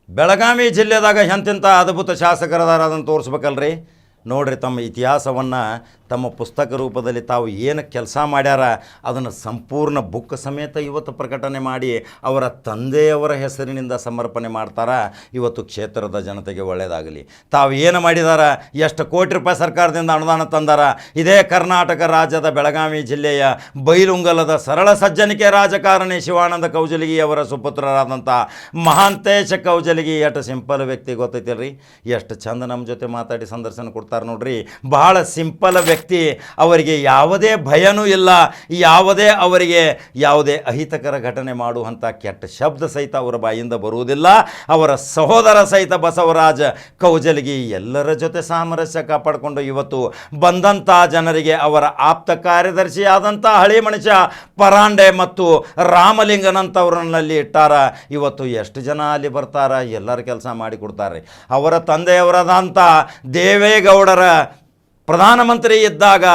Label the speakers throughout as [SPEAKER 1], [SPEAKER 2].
[SPEAKER 1] ಬೆಳಗಾವಿ ಜಿಲ್ಲೆದಾಗ ಎಂತೆಂಥ ಅದ್ಭುತ ಶಾಸಕರದಾರ ಅದನ್ನು ತೋರಿಸ್ಬೇಕಲ್ರಿ. ನೋಡ್ರಿ, ತಮ್ಮ ಇತಿಹಾಸವನ್ನು ತಮ್ಮ ಪುಸ್ತಕ ರೂಪದಲ್ಲಿ ತಾವು ಏನು ಕೆಲಸ ಮಾಡ್ಯಾರ ಅದನ್ನು ಸಂಪೂರ್ಣ ಬುಕ್ ಸಮೇತ ಇವತ್ತು ಪ್ರಕಟಣೆ ಮಾಡಿ ಅವರ ತಂದೆಯವರ ಹೆಸರಿನಿಂದ ಸಮರ್ಪಣೆ ಮಾಡ್ತಾರೆ. ಇವತ್ತು ಕ್ಷೇತ್ರದ ಜನತೆಗೆ ಒಳ್ಳೆಯದಾಗಲಿ. ತಾವು ಏನು ಮಾಡಿದಾರ, ಎಷ್ಟು ಕೋಟಿ ರೂಪಾಯಿ ಸರ್ಕಾರದಿಂದ ಅನುದಾನ ತಂದಾರ. ಇದೇ ಕರ್ನಾಟಕ ರಾಜ್ಯದ ಬೆಳಗಾವಿ ಜಿಲ್ಲೆಯ ಬೈಲುಂಗಲದ ಸರಳ ಸಜ್ಜನಿಕೆ ರಾಜಕಾರಣಿ ಶಿವಾನಂದ ಕೌಜಲಗಿ ಅವರ ಸುಪುತ್ರರಾದಂಥ ಮಹಾಂತೇಶ ಕೌಜಲಗಿ ಎಷ್ಟು ಸಿಂಪಲ್ ವ್ಯಕ್ತಿ ಗೊತ್ತೈತಿಲ್ರಿ. ಎಷ್ಟು ಚಂದ ನಮ್ಮ ಜೊತೆ ಮಾತಾಡಿ ಸಂದರ್ಶನ ಕೊಡ್ತಾರೆ ನೋಡ್ರಿ. ಬಹಳ ಸಿಂಪಲ್ ವ್ಯಕ್ತಿ. ಅವರಿಗೆ ಯಾವುದೇ ಭಯನೂ ಇಲ್ಲ, ಯಾವುದೇ ಅಹಿತಕರ ಘಟನೆ ಮಾಡುವಂಥ ಕೆಟ್ಟ ಶಬ್ದ ಸಹಿತ ಅವರ ಬಾಯಿಂದ ಬರುವುದಿಲ್ಲ. ಅವರ ಸಹೋದರ ಸಹಿತ ಬಸವರಾಜ ಕೌಜಲಗಿ ಎಲ್ಲರ ಜೊತೆ ಸಾಮರಸ್ಯ ಕಾಪಾಡಿಕೊಂಡು ಇವತ್ತು ಬಂದಂಥ ಜನರಿಗೆ ಅವರ ಆಪ್ತ ಕಾರ್ಯದರ್ಶಿಯಾದಂಥ ಹಳೆ ಮನುಷ್ಯ ಪರಾಂಡೆ ಮತ್ತು ರಾಮಲಿಂಗನಂತವ್ರನ್ನಲ್ಲಿ ಇಟ್ಟಾರ. ಇವತ್ತು ಎಷ್ಟು ಜನ ಅಲ್ಲಿ ಬರ್ತಾರ, ಎಲ್ಲರ ಕೆಲಸ ಮಾಡಿಕೊಡ್ತಾರೆ. ಅವರ ತಂದೆಯವರಾದಂಥ ದೇವೇಗೌಡರ ಪ್ರಧಾನಮಂತ್ರಿ ಇದ್ದಾಗ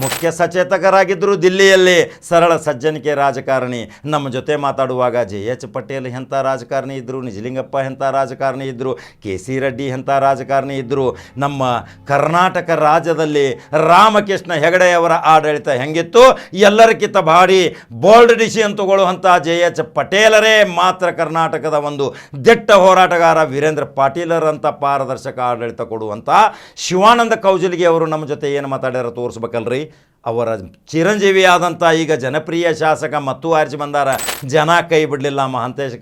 [SPEAKER 1] ಮುಖ್ಯ ಸಚೇತಕರಾಗಿದ್ದರು ದಿಲ್ಲಿಯಲ್ಲಿ. ಸರಳ ಸಜ್ಜನಿಕೆ ರಾಜಕಾರಣಿ. ನಮ್ಮ ಜೊತೆ ಮಾತಾಡುವಾಗ JH ಪಟೇಲ್ ಎಂಥ ರಾಜಕಾರಣಿ ಇದ್ದರು, ನಿಜಲಿಂಗಪ್ಪ ಎಂಥ ರಾಜಕಾರಣಿ ಇದ್ದರು, KC ರೆಡ್ಡಿ ಎಂಥ ರಾಜಕಾರಣಿ ಇದ್ದರು. ನಮ್ಮ ಕರ್ನಾಟಕ ರಾಜ್ಯದಲ್ಲಿ ರಾಮಕೃಷ್ಣ ಹೆಗಡೆಯವರ ಆಡಳಿತ ಹೆಂಗಿತ್ತು, ಎಲ್ಲರಿಗಿಂತ ಭಾರಿ ಬೋಲ್ಡ್ ಡಿಸಿಷನ್ ತಗೊಳ್ಳುವಂಥ JH ಪಟೇಲರೇ ಮಾತ್ರ ಕರ್ನಾಟಕದ ಒಂದು ದಿಟ್ಟ ಹೋರಾಟಗಾರ. ವೀರೇಂದ್ರ ಪಾಟೀಲರಂಥ ಪಾರದರ್ಶಕ ಆಡಳಿತ ಕೊಡುವಂಥ ಶಿವಾನಂದ ಕೌಜಲಗಿ ಅವರು ನಮ್ಮ ಜೊತೆ ಏನು ಮಾತಾಡ್ಯಾರ ತೋರಿಸ್ಬೇಕಲ್ರಿ. ಅವರ ಚಿರಂಜೀವಿಯಾದಂಥ ಈಗ ಜನಪ್ರಿಯ ಶಾಸಕ ಮತ್ತು ಆರಿಸಿ ಬಂದಾರ. ಜನ ಕೈ ಬಿಡಲಿಲ್ಲ ಮಹಾಂತೇಶ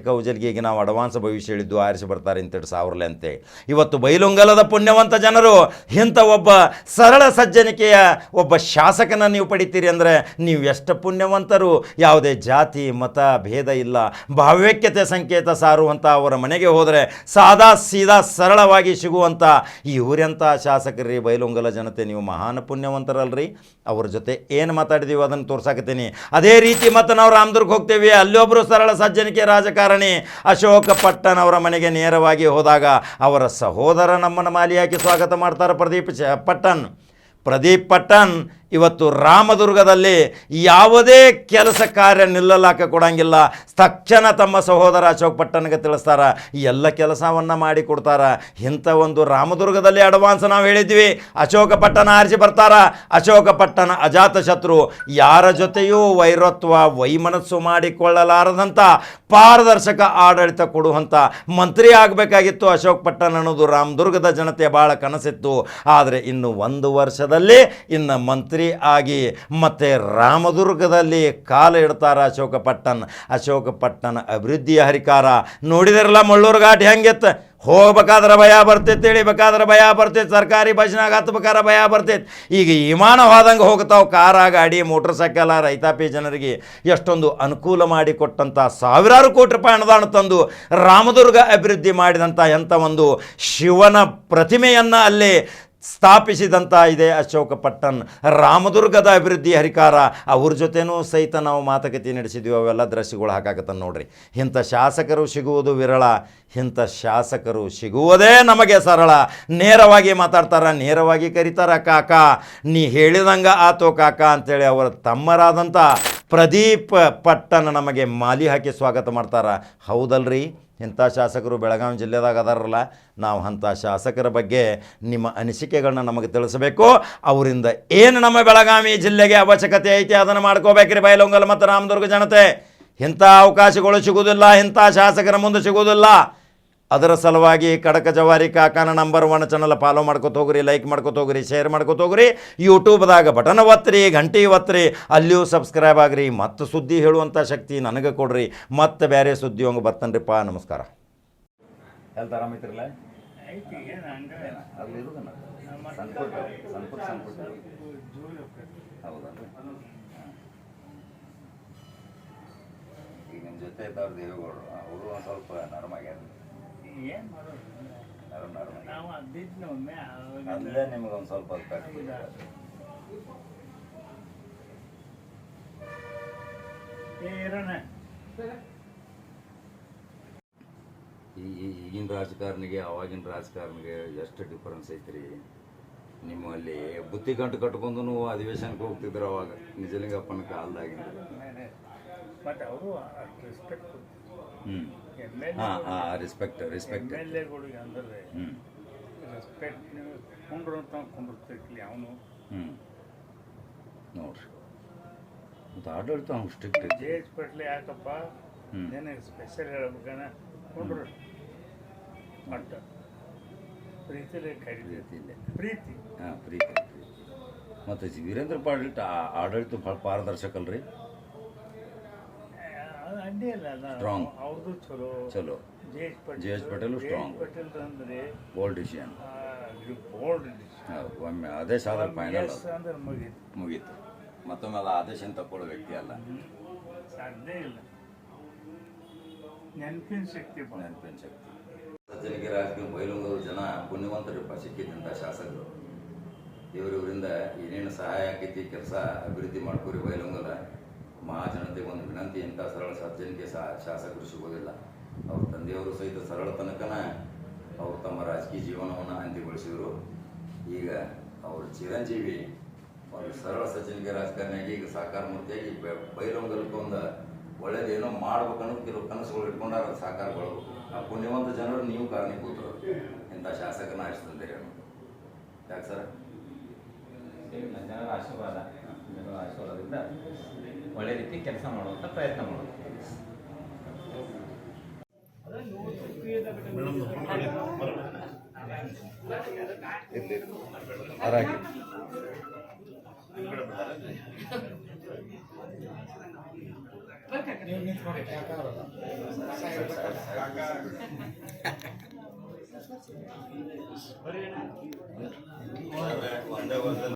[SPEAKER 1] ಕೌಜಲಗಿಗೆ ನಾವು ಅಡ್ವಾನ್ಸ್ ಭವಿಷ್ಯ ಹೇಳಿದ್ದು ಆರಿಸಿ ಬರ್ತಾರೆ ಇಂತೆರಡು ಸಾವಿರಲೆ ಅಂತೇಳಿ. ಇವತ್ತು ಬೈಲುಂಗಲದ ಪುಣ್ಯವಂತ ಜನರು ಇಂಥ ಒಬ್ಬ ಸರಳ ಸಜ್ಜನಿಕೆಯ ಒಬ್ಬ ಶಾಸಕನ ನೀವು ಪಡಿತೀರಿ ಅಂದರೆ ನೀವು ಎಷ್ಟು ಪುಣ್ಯವಂತರು. ಯಾವುದೇ ಜಾತಿ ಮತ ಭೇದ ಇಲ್ಲ, ಭಾವ್ಯೈಕ್ಯತೆ ಸಂಕೇತ ಸಾರುವಂಥ ಅವರ ಮನೆಗೆ ಹೋದರೆ ಸಾದಾ ಸೀದಾ ಸರಳವಾಗಿ ಸಿಗುವಂಥ ಇವರೆಂಥ ಶಾಸಕರಿ ಬೈಲುಂಗಲ ಜನತೆ. ನೀವು ಮಹಾನ್ ಪುಣ್ಯವಂತರಲ್ರಿ. ಅವ್ರ ಜೊತೆ ಏನು ಮಾತಾಡಿದೀವಿ ಅದನ್ನು ತೋರ್ಸಾಕತ್ತೀನಿ. ಅದೇ ರೀತಿ ಮತ್ತು ನಾವು ರಾಮದುರ್ಗ ಹೋಗ್ತೇವೆ. ಅಲ್ಲೊಬ್ಬರು ಸರಳ ಸಜ್ಜನಿಕೆ ರಾಜಕಾರಣಿ ಅಶೋಕ ಪಟ್ಟಣ್ ಅವರ ಮನೆಗೆ ನೇರವಾಗಿ ಹೋದಾಗ ಅವರ ಸಹೋದರ ನಮ್ಮನ್ನು ಮಾಲಿ ಹಾಕಿ ಸ್ವಾಗತ ಮಾಡ್ತಾರೆ. ಪ್ರದೀಪ್ ಪಟ್ಟಣ್ ಇವತ್ತು ರಾಮದುರ್ಗದಲ್ಲಿ ಯಾವುದೇ ಕೆಲಸ ಕಾರ್ಯ ನಿಲ್ಲಲಾಕ ಕೊಡಂಗಿಲ್ಲ. ತಕ್ಷಣ ತಮ್ಮ ಸಹೋದರ ಅಶೋಕ್ ಪಟ್ಟಣ್ಗೆ ತಿಳಿಸ್ತಾರ, ಎಲ್ಲ ಕೆಲಸವನ್ನು ಮಾಡಿ ಕೊಡ್ತಾರ. ಇಂಥ ಒಂದು ರಾಮದುರ್ಗದಲ್ಲಿ ಅಡ್ವಾನ್ಸ್ ನಾವು ಹೇಳಿದ್ವಿ. ಅಶೋಕ ಪಟ್ಟಣ ಆರಿಸಿ ಬರ್ತಾರ. ಅಶೋಕ ಪಟ್ಟಣ ಅಜಾತ ಶತ್ರು, ಯಾರ ಜೊತೆಯೂ ವೈಮನಸ್ಸು ಮಾಡಿಕೊಳ್ಳಲಾರದಂಥ ಪಾರದರ್ಶಕ ಆಡಳಿತ ಕೊಡುವಂಥ ಮಂತ್ರಿ ಆಗಬೇಕಾಗಿತ್ತು ಅಶೋಕ್ ಪಟ್ಟಣ್ ಅನ್ನೋದು ರಾಮದುರ್ಗದ ಜನತೆ ಭಾಳ ಕನಸಿತ್ತು. ಆದರೆ ಇನ್ನು 1 ವರ್ಷದಲ್ಲಿ ಇನ್ನು ಮಂತ್ರಿ ಆಗಿ ಮತ್ತೆ ರಾಮದುರ್ಗದಲ್ಲಿ ಕಾಲ ಇಡ್ತಾರ ಅಶೋಕ ಪಟ್ಟಣ ಅಭಿವೃದ್ಧಿಯ ಹರಿಕಾರ. ನೋಡಿದಿರಲ್ಲ ಮುಳ್ಳೂರು ಘಾಟ್ ಹೆಂಗಿತ್ತು. ಹೋಗ್ಬೇಕಾದ್ರೆ ಭಯ ಬರ್ತೈತೆ, ಇಳಿಬೇಕಾದ್ರೆ ಭಯ ಬರ್ತೈತೆ, ಸರ್ಕಾರಿ ಬಸ್ನಾಗ ಹತ್ಬೇಕಾದ್ರೆ ಭಯ ಬರ್ತೈತೆ. ಈಗ ವಿಮಾನವಾದಂಗೆ ಹೋಗ್ತಾವೆ ಕಾರ, ಗಾಡಿ, ಮೋಟ್ರ್ ಸೈಕಲ. ರೈತಾಪಿ ಜನರಿಗೆ ಎಷ್ಟೊಂದು ಅನುಕೂಲ ಮಾಡಿಕೊಟ್ಟಂಥ ಸಾವಿರಾರು ಕೋಟಿ ರೂಪಾಯಿ ಅನುದಾನ ತಂದು ರಾಮದುರ್ಗ ಅಭಿವೃದ್ಧಿ ಮಾಡಿದಂಥ ಎಂಥ ಒಂದು ಶಿವನ ಪ್ರತಿಮೆಯನ್ನು ಅಲ್ಲಿ ಸ್ಥಾಪಿಸಿದಂಥ ಇದೆ ಅಶೋಕ ಪಟ್ಟಣ್. ರಾಮದುರ್ಗದ ಅಭಿವೃದ್ಧಿ ಹರಿಕಾರ. ಅವ್ರ ಜೊತೆನೂ ಸಹಿತ ನಾವು ಮಾತುಕತೆ ನಡೆಸಿದ್ವಿ. ಅವೆಲ್ಲ ದೃಶ್ಯಗಳು ಹಾಕಾಕತ್ತ ನೋಡ್ರಿ. ಇಂಥ ಶಾಸಕರು ಸಿಗುವುದು ವಿರಳ, ಇಂಥ ಶಾಸಕರು ಸಿಗುವುದೇ ನಮಗೆ ಸರಳ. ನೇರವಾಗಿ ಮಾತಾಡ್ತಾರ, ನೇರವಾಗಿ ಕರೀತಾರ ಕಾಕ, ನೀ ಹೇಳಿದಂಗೆ ಆತೋ ಕಾಕ ಅಂತೇಳಿ ಅವರ ತಮ್ಮರಾದಂಥ ಪ್ರದೀಪ್ ಪಟ್ಟಣ್ ನಮಗೆ ಮಾಲಿ ಹಾಕಿ ಸ್ವಾಗತ ಮಾಡ್ತಾರ. ಹೌದಲ್ರಿ, ಇಂಥ ಶಾಸಕರು ಬೆಳಗಾವಿ ಜಿಲ್ಲೆದಾಗ ಅದಾರಲ್ಲ. ನಾವು ಅಂಥ ಶಾಸಕರ ಬಗ್ಗೆ ನಿಮ್ಮ ಅನಿಸಿಕೆಗಳನ್ನ ನಮಗೆ ತಿಳಿಸಬೇಕು. ಅವರಿಂದ ಏನು ನಮ್ಮ ಬೆಳಗಾವಿ ಜಿಲ್ಲೆಗೆ ಅವಶ್ಯಕತೆ ಐತಿ ಅದನ್ನು ಮಾಡ್ಕೋಬೇಕ್ರಿ ಬೈಲುಂಗಲ ಮತ್ತು ರಾಮದುರ್ಗ ಜನತೆ. ಇಂಥ ಅವಕಾಶಗಳು ಸಿಗೋದಿಲ್ಲ, ಇಂಥ ಶಾಸಕರ ಮುಂದೆ ಸಿಗೋದಿಲ್ಲ. ಅದರ ಸಲುವಾಗಿ ಕಡಕ ಜವಾರಿ ಕಾಕನ ನಂಬರ್ 1 ಚಾನಲ್ ಫಾಲೋ ಮಾಡ್ಕೊತ ಹೋಗ್ರಿ, ಲೈಕ್ ಮಾಡ್ಕೊತ ಹೋಗ್ರಿ, ಶೇರ್ ಮಾಡ್ಕೊತ ಹೋಗ್ರಿ. ಯೂಟ್ಯೂಬ್ದಾಗ ಬಟನ್ ಒತ್ತಿರಿ, ಗಂಟೆ ಒತ್ತಿರಿ, ಅಲ್ಲಿಯೂ ಸಬ್ಸ್ಕ್ರೈಬ್ ಆಗ್ರಿ. ಮತ್ತು ಸುದ್ದಿ ಹೇಳುವಂಥ ಶಕ್ತಿ ನನಗೆ ಕೊಡ್ರಿ. ಮತ್ತೆ ಬೇರೆ ಸುದ್ದಿ ಹಂಗೆ ಬರ್ತನ್ರಿಪ್ಪ. ನಮಸ್ಕಾರ. ಹೆಲ್ತ್ ಆರಾಮೈತಿರಲ್ಲ? ಹೌದಲ್ರಿ. ಈಗ ನಿಮ್ಮ ಜೊತೆ ಇದ್ದವ್ರು ದೇವೇಗೌಡರು, ಅವರು ಒಂದು ಸ್ವಲ್ಪ ನರಮಾಗ್ಯಾರ. ಏನು ಮಾಡೋದು, ನಾವು ಅದಿದ್ದು ಒಮ್ಮೆ ಅಲ್ಲೇ ನಿಮ್ಗೆ ಒಂದು ಸ್ವಲ್ಪ ಇರೋಣ. ಈಗಿನ ರಾಜಕಾರಣಿಗೆ ಅವಾಗಿನ ರಾಜಕಾರಣಿಗೆ ಎಷ್ಟು ಡಿಫರೆನ್ಸ್ ಐತ್ರಿ. ನಿಮ್ಮಲ್ಲಿ ಬುತ್ತಿ ಗಂಟು ಕಟ್ಕೊಂಡು ಅಧಿವೇಶನಕ್ಕೆ ಹೋಗ್ತಿದ್ರು ಅವಾಗ ನಿಜಲಿಂಗಪ್ಪನ ಕಾಲದಾಗಿಂದ. ಬಟ್ ಅವರು ರೆಸ್ಪೆಕ್ಟ್ ರೆಸ್ಪೆಕ್ಟ್
[SPEAKER 2] ಎಮ್ ಎಲ್ ಎಗಳಿಗೆ ಅಂದರೆ ರೆಸ್ಪೆಕ್ಟ್ ನೀವು ಕುಂಡ್ರು ಅಂತ ಕುಂಡಿರ್ತಿರ್ಲಿ ಅವನು
[SPEAKER 1] ನೋಡ್ರಿ ಮತ್ತು ಆಡಳಿತ ಅವ್ನು ಸ್ಟ್ರಿಕ್ಟ್
[SPEAKER 2] ಜೆ ಎಚ್ ಪಟ್ಲಿ ಯಾಕಪ್ಪ ನಿನಗೆ ಸ್ಪೆಷಲ್ ಹೇಳ್ಬೇಕನ ಕುಂಡ್ರು ಒಟ್ಟು ಪ್ರೀತಿಲೇ ಕರೀತಿಲ್ಲ ಪ್ರೀತಿ
[SPEAKER 1] ಪ್ರೀತಿ ಮತ್ತು ವೀರೇಂದ್ರ ಪಾಟೀಲ್ ಆಡಳಿತ ಭಾಳ ಪಾರದರ್ಶಕ ಅಲ್ರಿ
[SPEAKER 2] ಅಡ್ಡಿ ಇಲ್ಲ
[SPEAKER 1] ಸ್ಟ್ರಾಂಗ್
[SPEAKER 2] ಅವ್ರದ್ದು ಚಲೋ
[SPEAKER 1] ಚಲೋ
[SPEAKER 2] J H
[SPEAKER 1] Patel strong
[SPEAKER 2] Patel ಅಂದ್ರೆ
[SPEAKER 1] ಬೋಲ್ಡ್ ಡಿಸಿಷನ್
[SPEAKER 2] ಬೋಲ್ಡ್
[SPEAKER 1] ಒಮ್ಮೆ ಆದೇಶ ಆದ್ರೆ ಫೈನಲ್
[SPEAKER 2] ಅಂದ್ರೆ
[SPEAKER 1] ಮುಗೀತು ಮತ್ತೊಮ್ಮೆ ಅದು ಆದೇಶ ತಗೊಳ್ಳೋ ವ್ಯಕ್ತಿ ಅಲ್ಲ
[SPEAKER 2] ಸಾಧ್ಯ ಇಲ್ಲ ನೆನಪಿನ ಶಕ್ತಿ
[SPEAKER 1] ಸಜ್ಜನಿಗೆ ರಾಜಕೀಯ ಬೈಲುಂಗದ ಜನ ಪುಣ್ಯವಂತರಪ್ಪ ಸಿಕ್ಕಿದ್ದಂಥ ಶಾಸಕರು ಇವರಿಂದ ಏನೇನು ಸಹಾಯ ಆಕೈತಿ ಕೆಲಸ ಅಭಿವೃದ್ಧಿ ಮಾಡ್ಕೋರಿ ಬೈಲುಂಗದ ಮಹಾಜನತೆಗೆ ಒಂದು ವಿನಂತಿ ಇಂಥ ಸರಳ ಸಜ್ಜನಿಗೆ ಶಾಸಕರು ಸಿಗೋದಿಲ್ಲ ಅವ್ರ ತಂದೆಯವರು ಸಹಿತ ಸರಳ ತನಕನ ಅವರು ತಮ್ಮ ರಾಜಕೀಯ ಜೀವನವನ್ನು ಅಂತ್ಯಗೊಳಿಸಿದರು ಈಗ ಅವ್ರ ಚಿರಂಜೀವಿ ಒಂದು ಸರಳ ಸಜ್ಜನಿಗೆ ರಾಜಕಾರಣಿಯಾಗಿ ಈಗ ಸಾಕಾರ ಮೂರ್ತಿಯಾಗಿ ಬೈಲೊಂಗಲಕ್ಕೆ ಒಂದು ಒಳ್ಳೇದೇನೋ ಮಾಡ್ಬೇಕನ್ನೋದು ಕೆಲವು ಕನಸುಗಳು ಇಟ್ಕೊಂಡಾರ ಸಾಕಾರಗಳು ಆ ಪುಣ್ಯವಂತ ಜನರು ನೀವು ಕಾರಣೀಭೂತರು ಇಂಥ ಶಾಸಕನ ಆರಿಸ್ತಂತೀರಿ ಯಾಕೆ ಸರ್
[SPEAKER 3] ಜನರ ಆಶೀರ್ವಾದದಿಂದ ಒಳ್ಳೆ ರೀತಿ ಕೆಲಸ ಮಾಡುವಂಥ ಪ್ರಯತ್ನ ಮಾಡೋದು
[SPEAKER 1] ಆರಾಗಿ